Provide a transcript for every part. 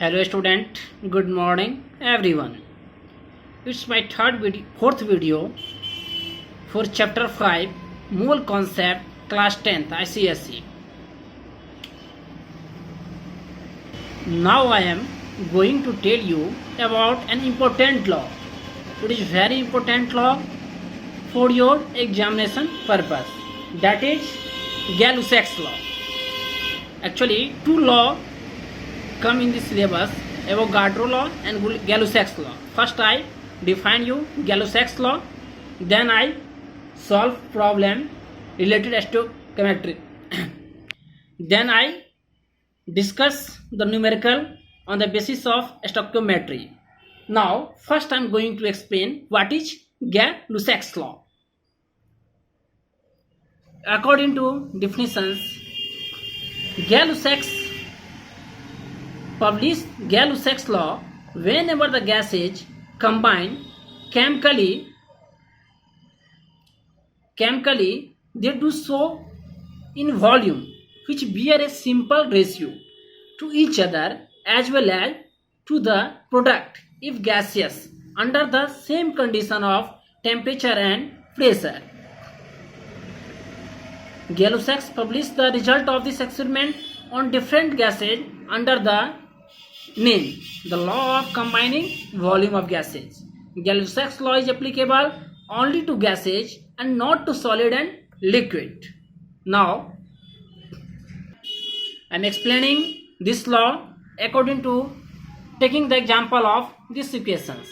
Hello student, good morning everyone. It's my fourth video for chapter 5 Mole Concept class 10th ICSE. Now I am going to tell you about an important law. It is very important law for your examination purpose. That is Gay-Lussac's law. Actually, two laws come in the syllabus: Avogadro law and Gay-Lussac's law. First I define you Gay-Lussac's law, then I solve problem related stoichiometry. Then I discuss the numerical on the basis of stoichiometry. Now first I am going to explain what is Gay-Lussac's law. According to definitions, Gay-Lussac's law: whenever the gases combine chemically, they do so in volume which bear a simple ratio to each other as well as to the product if gaseous under the same condition of temperature and pressure. Gay-Lussac published the result of this experiment on different gases under the name the law of combining volume of gases. Gay-Lussac's law is applicable only to gases and not to solid and liquid. Now I am explaining this law according to taking the example of these equations.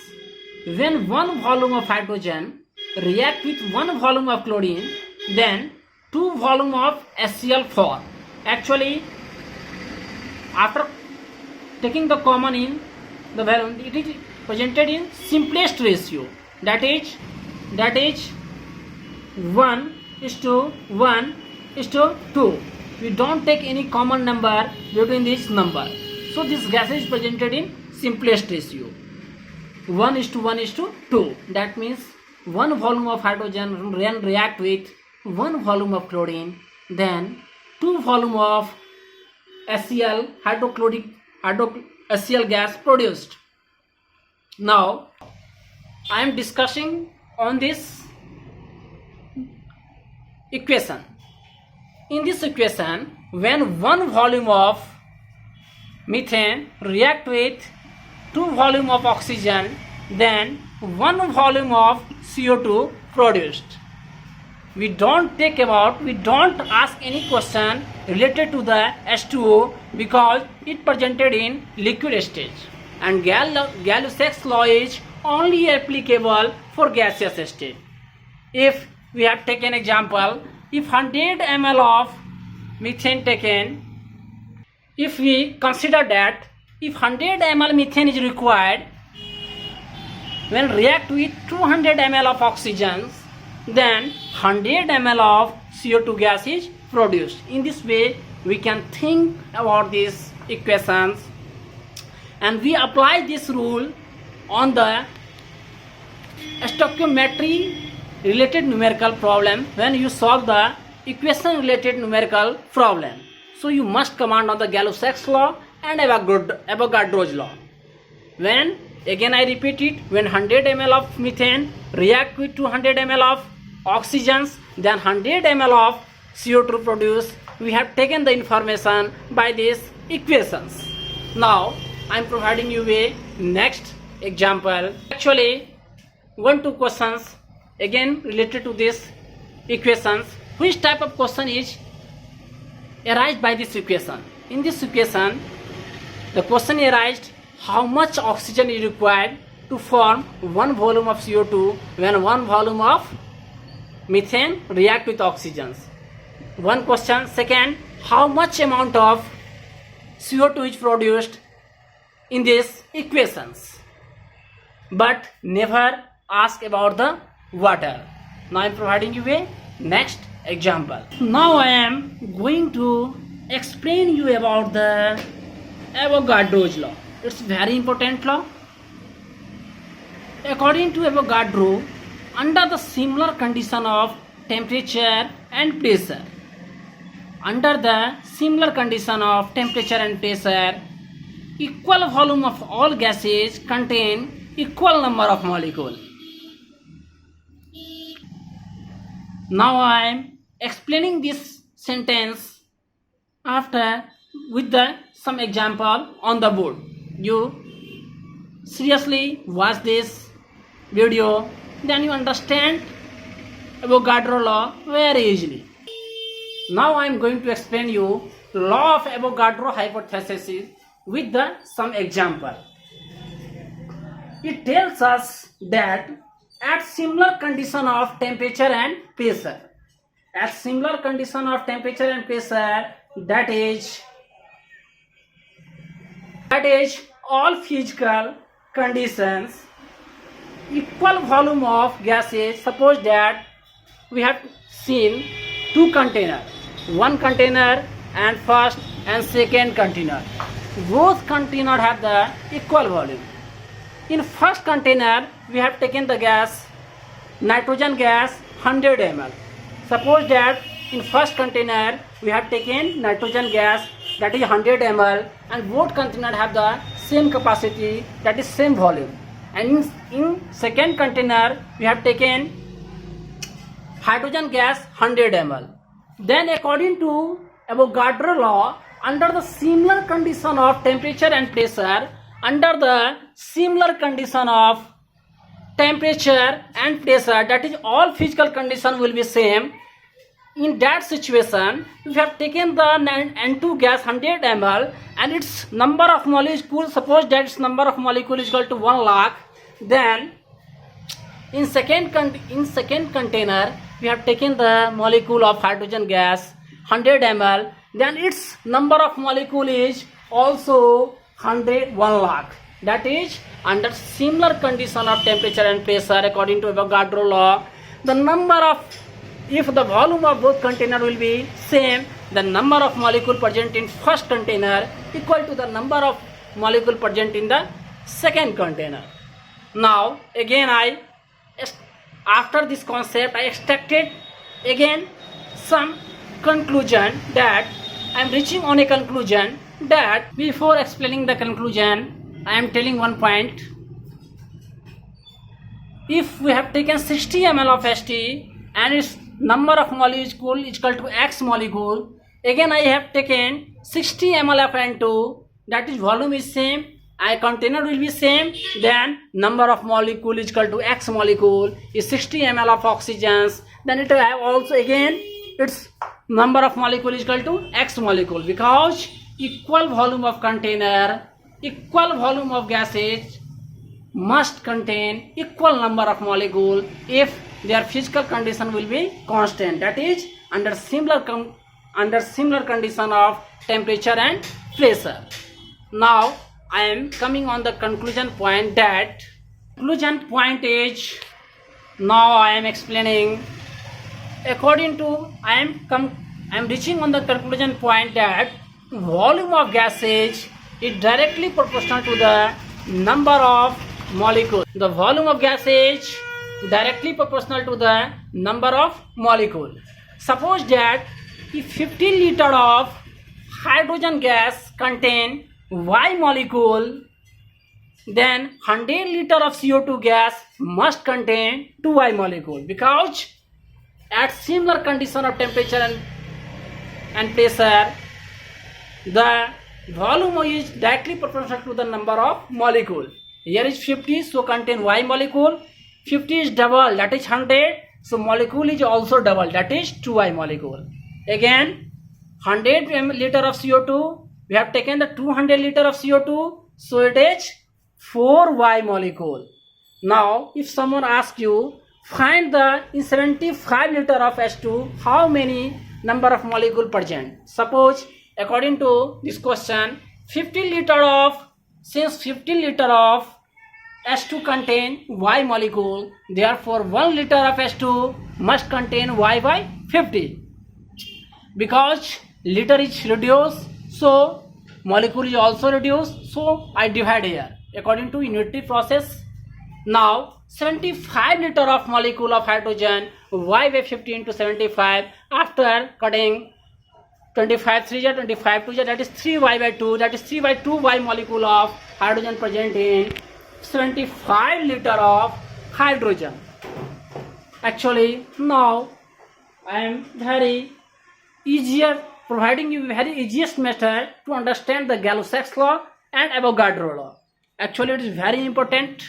When one volume of hydrogen react with one volume of chlorine, then two volume of HCl form. Actually, after taking the common in the value, it is presented in simplest ratio, that is 1:1:2. We don't take any common number between this number, so this gas is presented in simplest ratio, 1:1:2. That means one volume of hydrogen when react with one volume of chlorine, then two volume of HCl HCl gas produced. Now I am discussing on this equation. In this equation, when one volume of methane react with two volume of oxygen, then one volume of CO2 produced. We don't ask any question related to the H2O because it presented in liquid stage, and Gay-Lussac's law is only applicable for gaseous state. If we have taken example, if 100 ml of methane taken, if we consider that if 100 ml methane is required when react with 200 ml of oxygen, then 100 ml of CO2 gas is produced. In this way we can think about these equations, and we apply this rule on the stoichiometry related numerical problem when you solve the equation related numerical problem. So you must command on the Gay-Lussac's law and Avogadro's law. When, again I repeat it, when 100 ml of methane react with 200 ml of oxygens, then 100 ml of CO2 produced. We have taken the information by these equations. Now I am providing you a next example. Actually 1-2 questions again related to this equations. Which type of question is arised by this equation? In this equation the question arised: how much oxygen is required to form one volume of CO2 when one volume of methane react with oxygens? One question. Second, how much amount of CO2 is produced in these equations? But never ask about the water. Now I am providing you a next example. Now I am going to explain you about the Avogadro's law. It's very important law. According to Avogadro, under the similar condition of temperature and pressure, under the similar condition of temperature and pressure, equal volume of all gases contain equal number of molecules. Now I am explaining this sentence after with some example on the board. You seriously watch this video, then you understand Avogadro law very easily. Now I am going to explain you law of Avogadro hypothesis with some example. It tells us that at similar condition of temperature and pressure, that is all physical conditions, equal volume of gases. Suppose that we have seen two containers, one container and first and second container. Both containers have the equal volume. In first container we have taken the gas, nitrogen gas 100 ml. Suppose that in first container we have taken nitrogen gas, that is 100 ml, and both containers have the same capacity, that is same volume. And in second container we have taken hydrogen gas 100 ml. Then according to Avogadro law, under the similar condition of temperature and pressure, that is all physical condition will be same. In that situation, if you have taken the N2 gas 100 ml and its number of molecules, suppose that its number of molecules is equal to 1 lakh, then in second container we have taken the molecule of hydrogen gas 100 ml, then its number of molecule is also 1 lakh. That is under similar condition of temperature and pressure, according to Avogadro law, if the volume of both container will be same, the number of molecule present in first container equal to the number of molecule present in the second container. Now again after this concept I extracted again some conclusion, that I am reaching on a conclusion that before explaining the conclusion I am telling one point. If we have taken 60 ml of ST and its number of molecule is equal to X molecule, again I have taken 60 ml of N2, that is volume is same, container will be same, then number of molecule is equal to X molecule is 60 ml of oxygens, then it have also again its number of molecule is equal to X molecule, because equal volume of container, equal volume of gases must contain equal number of molecule if their physical condition will be constant, that is under similar condition of temperature and pressure. Now I am coming on the conclusion point, that conclusion point is, now I am explaining according to I am reaching on the conclusion point that volume of gases is directly proportional to the number of molecules. The volume of gases directly proportional to the number of molecules. Suppose that if 15 liter of hydrogen gas contain Y molecule, then 100 liter of CO2 gas must contain 2Y molecule, because at similar condition of temperature and pressure, the volume is directly proportional to the number of molecule. Here is 50, so contain Y molecule. 50 is double, that is 100, so molecule is also double, that is 2Y molecule. Again 100 liter of CO2, we have taken the 200 liter of CO2, so it is 4Y molecule. Now if someone asks you, find the in 75 liter of H2 how many number of molecule present. Suppose according to this question, 50 liter of H2 contain Y molecule, therefore 1 liter of H2 must contain Y by 50. Because liter is reduced, so molecule is also reduced, so I divide here according to unitary process. Now 75 liter of molecule of hydrogen, Y by 50 into 75, after cutting 25 3 25 2 that is 3y by 2, that is 3 by 2y molecule of hydrogen present in 75 liter of hydrogen. Actually now I am providing you very easiest method to understand the Gay-Lussac law and Avogadro law. Actually it is very important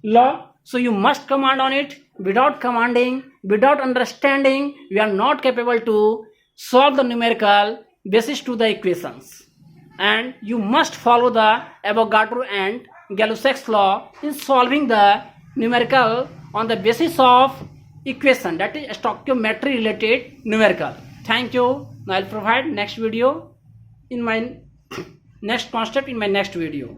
law, so you must command on it. Without commanding, without understanding, you are not capable to solve the numerical basis to the equations. And you must follow the Avogadro and Gay-Lussac law in solving the numerical on the basis of equation, that is stoichiometry related numerical. Thank you. Now I'll provide next video in my next concept in my next video.